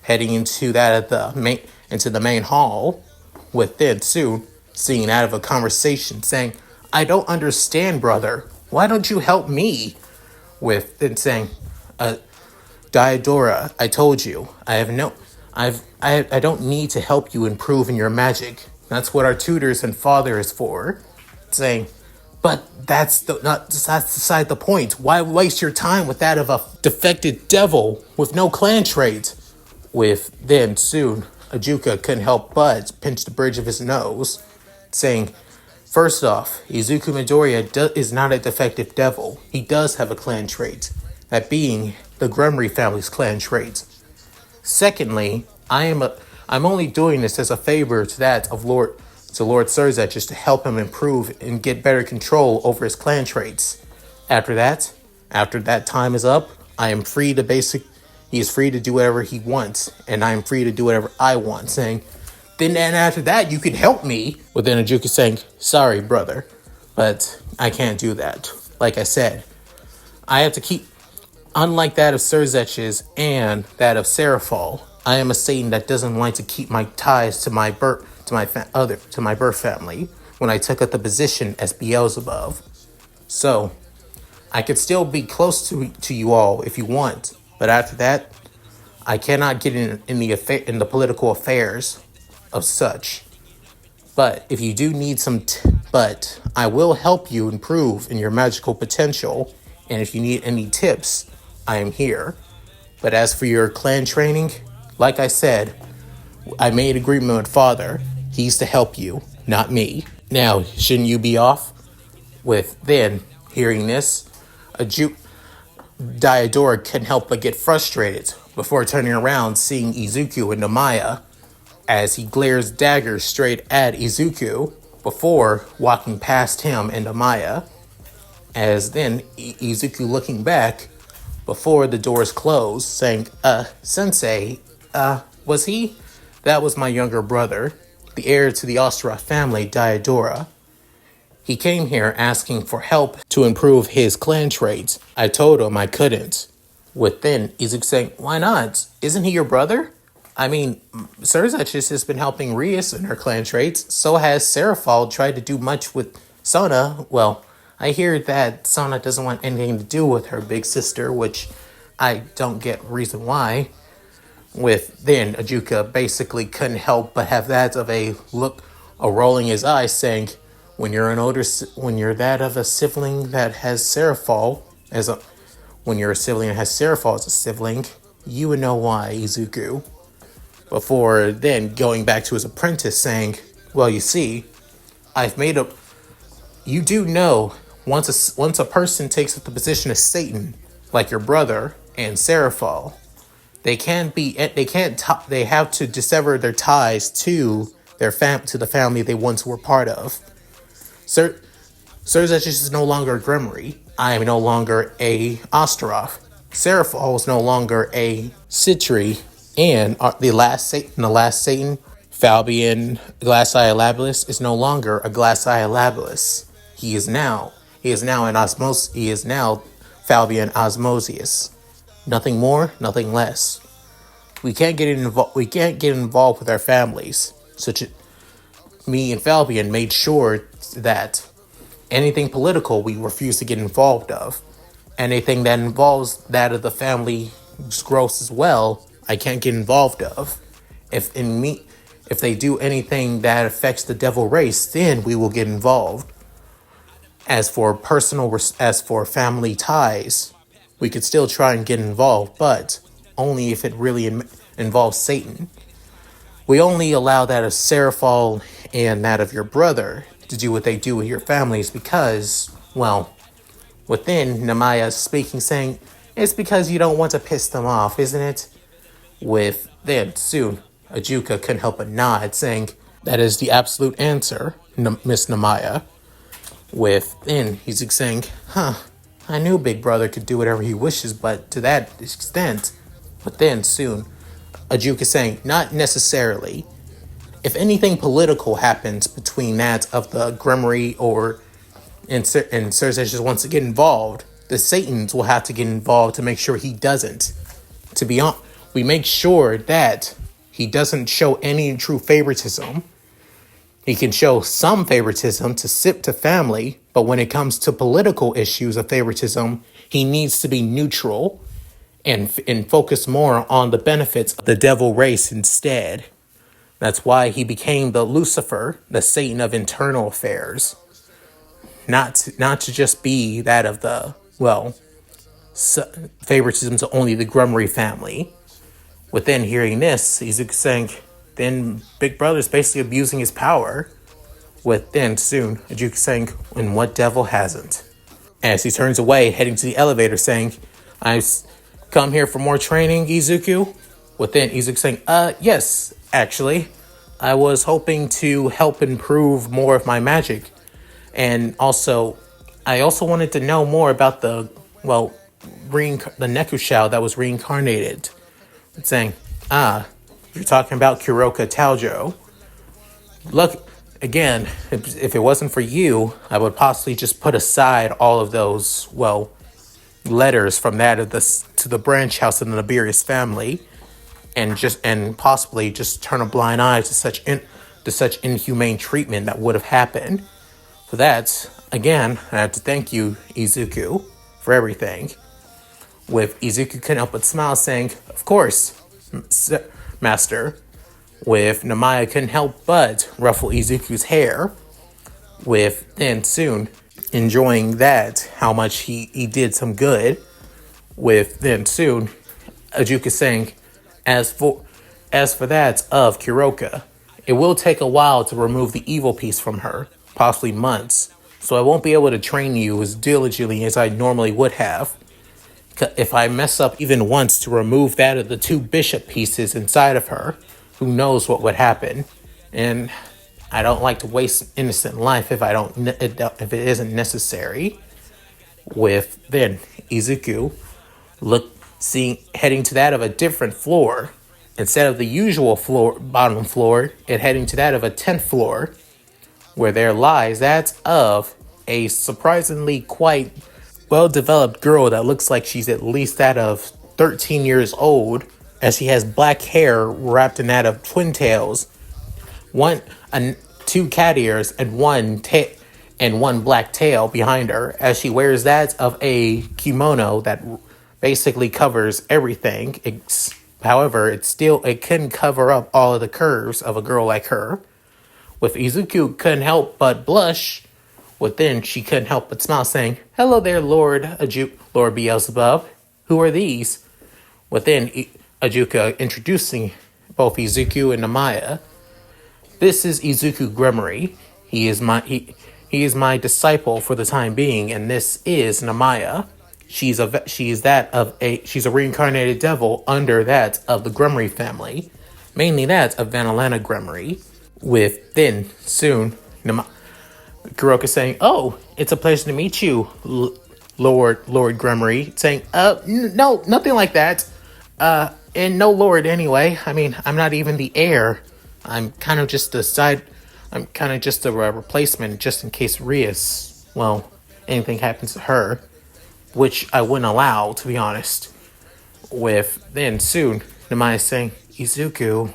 heading into the main hall, with then soon seeing out of a conversation saying, I don't understand, brother. Why don't you help me? With then saying, Diodora, I told you, I don't need to help you improve in your magic. That's what our tutors and father is for. Saying, but that's beside the point. Why waste your time with that of a defected devil with no clan trait? With then soon, Ajuka couldn't help but pinch the bridge of his nose, saying, first off, Izuku Midoriya is not a defective devil. He does have a clan trait, that being the Gremory family's clan trait. Secondly, I'm only doing this as a favor to Lord Serzech, just to help him improve and get better control over his clan traits. After that time is up, he is free to do whatever he wants, and I am free to do whatever I want, saying, then after that, you can help me. With then Ajuka saying, sorry, brother, but I can't do that. Like I said, I have to keep, unlike that of Serzech's and that of Seraphol, I am a Satan that doesn't like to keep my ties to my birth family when I took up the position as Beelzebub. So, I could still be close to you all if you want, but after that, I cannot get in the political affairs of such. But if you do need but I will help you improve in your magical potential And if you need any tips, I am here. But as for your clan training, like I said, I made agreement with Father. He's to help you, not me. Now, shouldn't you be off? With then, hearing this, Diodora couldn't help but get frustrated before turning around, seeing Izuku and Namaya as he glares daggers straight at Izuku before walking past him and Namaya. As then, Izuku looking back before the doors closed, saying, Sensei, was he? That was my younger brother, the heir to the Ostra family, Diodora. He came here asking for help to improve his clan traits. I told him I couldn't. With then, Izuku saying, why not? Isn't he your brother? I mean, Surzachis has been helping Rias in her clan traits. So has Seraphal tried to do much with Sona. Well, I hear that Sona doesn't want anything to do with her big sister, which I don't get reason why. With then, Ajuka basically couldn't help but have that of a look, a rolling his eyes, saying, when you're that of a sibling that has Seraphal when you're a sibling that has Seraphal as a sibling, you would know why, Izuku. Before then going back to his apprentice saying, well, you see, you do know once a person takes up the position of Satan, like your brother and Seraphal, they have to dissever their ties to to the family they once were part of. Surzachis is no longer a Gremory. I am no longer a Osteroth. Seraphal is no longer a Citri, and the last Satan, Fabian Glasseye Labilis, is no longer a Glasseye Labilis. He is now Fabian Osmosius. Nothing more, nothing less. We can't get involved with our families. Me and Fabian made sure that anything political we refuse to get involved of. Anything that involves that of the family growth as well, I can't get involved of. If they do anything that affects the devil race, then we will get involved. As for family ties, we could still try and get involved, but only if it really involves Satan. We only allow that of Seraphal and that of your brother to do what they do with your families because, well, within Namaya speaking, saying, it's because you don't want to piss them off, isn't it? With then, soon, Ajuka couldn't help but nod, saying, that is the absolute answer, Miss Namaya. With then, he's saying, I knew Big Brother could do whatever he wishes, but to that extent. But then, soon, Ajuka saying, not necessarily. If anything political happens between that of the Gremory and Cersei just wants to get involved, the Satans will have to get involved to make sure he doesn't. To be honest, we make sure that he doesn't show any true favoritism. He can show some favoritism to family, but when it comes to political issues of favoritism, he needs to be neutral and focus more on the benefits of the devil race instead. That's why he became the Lucifer, the Satan of internal affairs. Not to just be that of the, favoritism to only the Gremory family. Within hearing this, he's saying, then Big Brother's basically abusing his power. With then soon, Ajuka saying, and what devil hasn't? As he turns away, heading to the elevator, saying, I've come here for more training, Izuku. Within, Izuku saying, yes, actually. I was hoping to help improve more of my magic. And also, I also wanted to know more about the Neko-shia that was reincarnated. Saying, you're talking about Kuroka Taojo. Look, again, if it wasn't for you, I would possibly just put aside all of those, letters from that to the branch house of the Naberus family, and possibly just turn a blind eye to such inhumane treatment that would have happened. For that, again, I have to thank you, Izuku, for everything. With Izuku couldn't help but smile, saying, of course, Master. With Namaya couldn't help but ruffle Izuku's hair. With then soon enjoying that, how much he did some good. With then soon, Ajukiu saying, as for that of Kuroka, it will take a while to remove the evil piece from her, possibly months. So I won't be able to train you as diligently as I normally would have. If I mess up even once to remove that of the 2 bishop pieces inside of her, who knows what would happen? And I don't like to waste innocent life if it isn't necessary. With then Izuku heading to that of a different floor. Instead of the usual bottom floor, it heading to that of a 10th floor, where there lies that of a surprisingly quite well-developed girl that looks like she's at least that of 13 years old, as she has black hair wrapped in that of twin tails, 2 cat ears, and one black tail behind her, as she wears that of a kimono that basically covers everything. However, it couldn't cover up all of the curves of a girl like her. With Izuku couldn't help but blush. Within, she couldn't help but smile, saying, "Hello there, Lord Beelzebub. Who are these?" Within, Ajuka introducing both Izuku and Namaya. "This is Izuku Gremory. He is my disciple for the time being, and this is Namaya. She's a reincarnated devil under that of the Gremory family, mainly that of Vanillana Gremory." With then soon Kuroka saying, "Oh, it's a pleasure to meet you, Lord Gremory." Saying, no, nothing like that. And no Lord anyway. I mean, I'm not even the heir. I'm kind of just a replacement just in case Rias, anything happens to her, which I wouldn't allow, to be honest." With then soon Namaya saying, "Izuku."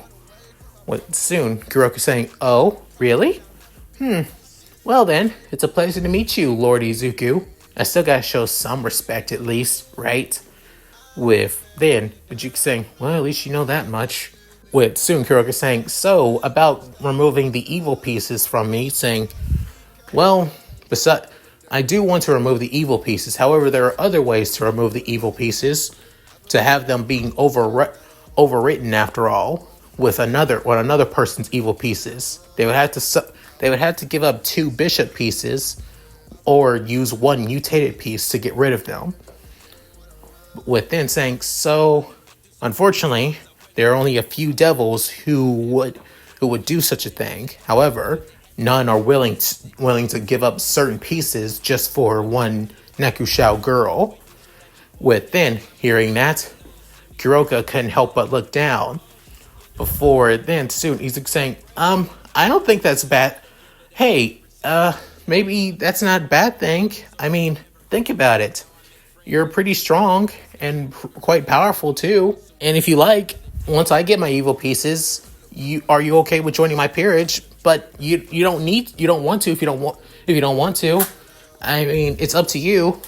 With soon Kuroka saying, "Oh, really? Well then, it's a pleasure to meet you, Lord Izuku. I still gotta show some respect at least, right?" With then Ajukiu saying, "Well, at least you know that much." With soon Kuroka saying, "So, about removing the evil pieces from me," saying, "Well, I do want to remove the evil pieces. However, there are other ways to remove the evil pieces, to have them being overwritten after all, with another person's evil pieces. They would have to give up 2 bishop pieces or use 1 mutated piece to get rid of them." With then saying, "So, unfortunately, there are only a few devils who would do such a thing. However, none are willing to give up certain pieces just for 1 Neko-shia girl." With then hearing that, Kuroka couldn't help but look down. Before then soon Izuku saying, "I don't think that's bad. Hey, maybe that's not a bad thing. I mean, think about it. You're pretty strong and quite powerful too. And if you like, once I get my evil pieces, are you okay with joining my peerage? But you don't want to if you don't want to. I mean, it's up to you."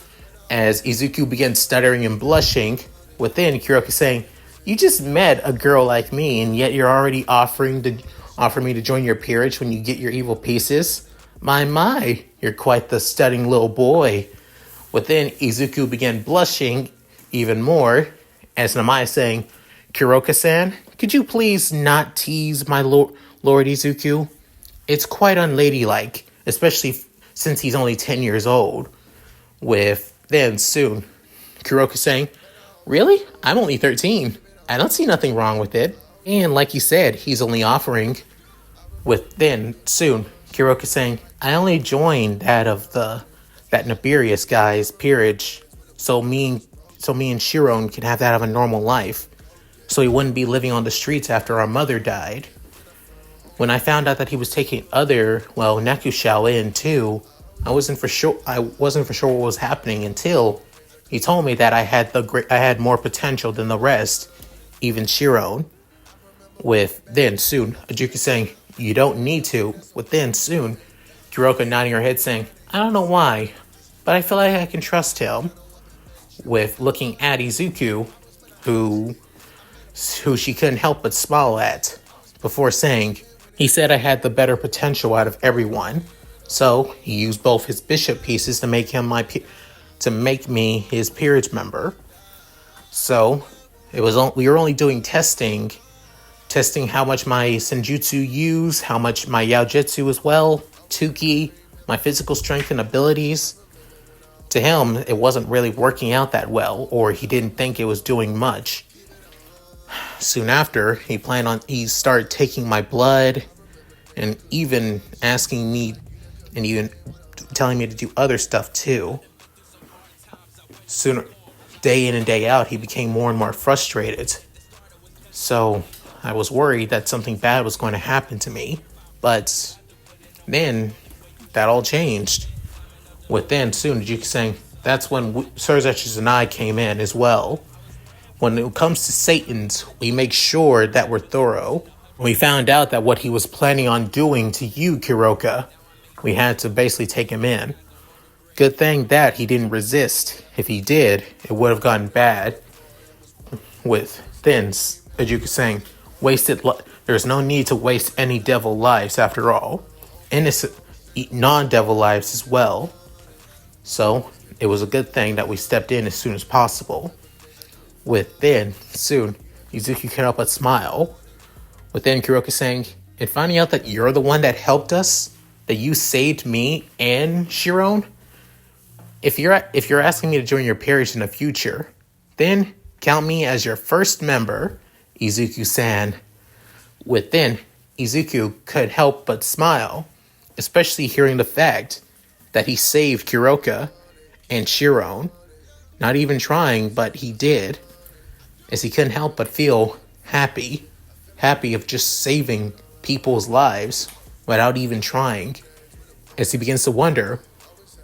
As Izuku begins stuttering and blushing, within Kuroka saying, "You just met a girl like me, and yet you're already offering me to join your peerage when you get your evil pieces? My, you're quite the stunning little boy." Within, Izuku began blushing even more, as Namaya saying, "Kuroka-san, could you please not tease my Lord Izuku? It's quite unladylike, especially since he's only 10 years old." With then soon Kuroka saying, "Really? I'm only 13. I don't see nothing wrong with it. And like you said, he's only offering." With then soon Kuroka saying, "I only joined that Naberus guy's peerage so me and Shiron can have that of a normal life, so he wouldn't be living on the streets after our mother died. When I found out that he was taking other Neko-shia in too, I wasn't for sure what was happening until he told me that I had more potential than the rest, even Shiron." With then soon Ajukiu saying, "You don't need to." With then soon Kuroka nodding her head saying, "I don't know why, but I feel like I can trust him." With looking at Izuku, who she couldn't help but smile at, before saying, "He said I had the better potential out of everyone, so he used both his bishop pieces to make him to make me his peerage member. So we were only doing testing how much my senjutsu use, how much my yaojutsu as well, tuki, my physical strength and abilities. To him, it wasn't really working out that well, or he didn't think it was doing much. Soon after, he started taking my blood and even asking me and even telling me to do other stuff too. Sooner, day in and day out, he became more and more frustrated. So I was worried that something bad was going to happen to me. But then that all changed. Within soon, Ajukiu saying, that's when Surzetsus and I came in as well. When it comes to Satan's, we make sure that we're thorough. When we found out that what he was planning on doing to you, Kiroka, we had to basically take him in. Good thing that he didn't resist. If he did, it would have gotten bad. With thins, Ajukiu saying, there's no need to waste any devil lives after all. Innocent, non-devil lives as well. So, it was a good thing that we stepped in as soon as possible. Within, soon, Izuku can't help but smile. Within, Kiroka saying, and finding out that you're the one that helped us, that you saved me and Shiron, if you're asking me to join your peerage in the future, then count me as your first member, Izuku-san. Within, Izuku could help but smile, especially hearing the fact that he saved Kiroka and Shiron. Not even trying, but he did, as he couldn't help but feel happy of just saving people's lives without even trying, as he begins to wonder,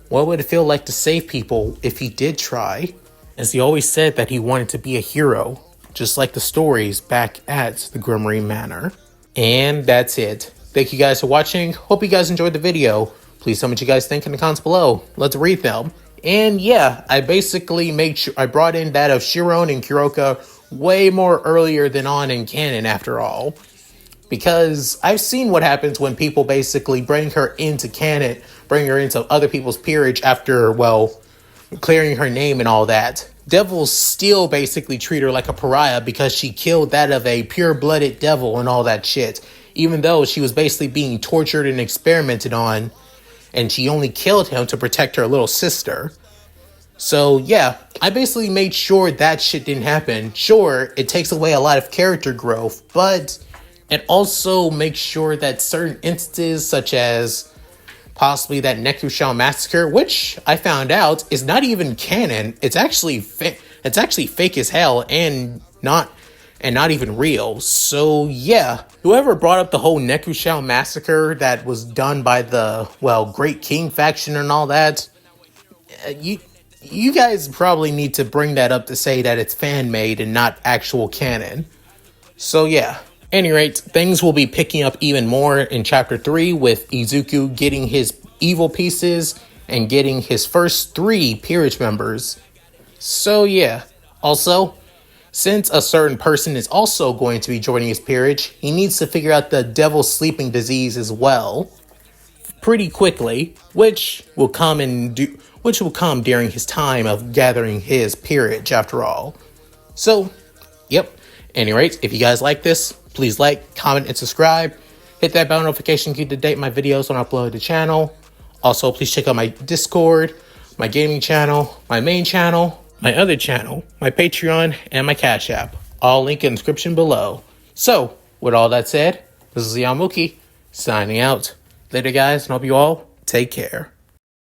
what would it feel like to save people if he did try? As he always said that he wanted to be a hero, just like the stories back at the Gremory Manor. And that's it. Thank you guys for watching. Hope you guys enjoyed the video. Please tell me what you guys think in the comments below. Let's read them. And yeah, I basically made sure I brought in that of Shiron and Kiroka way more earlier than on in canon after all. Because I've seen what happens when people basically bring her into canon, bring her into other people's peerage after, well, clearing her name and all that. Devils still basically treat her like a pariah because she killed that of a pure-blooded devil and all that shit. Even though she was basically being tortured and experimented on, and she only killed him to protect her little sister. So yeah, I basically made sure that shit didn't happen. Sure, it takes away a lot of character growth, but it also makes sure that certain instances, such as possibly that Neko-shia massacre, which I found out is not even canon. It's actually fake as hell and not even real. So yeah, whoever brought up the whole Neko-shia massacre that was done by the, well, Great King faction and all that, you guys probably need to bring that up to say that it's fan-made and not actual canon. So yeah. At any rate, things will be picking up even more in Chapter 3 with Izuku getting his evil pieces and getting his first 3 peerage members. So yeah. Also, since a certain person is also going to be joining his peerage, he needs to figure out the devil's sleeping disease as well pretty quickly, which will come during his time of gathering his peerage after all. So, yep. At any rate, if you guys like this, please like, comment, and subscribe. Hit that bell notification to keep to date my videos when I upload to the channel. Also, please check out my Discord, my gaming channel, my main channel, my other channel, my Patreon, and my Cash App. All linked in the description below. So, with all that said, this is Yamuki, signing out. Later, guys, and hope you all take care.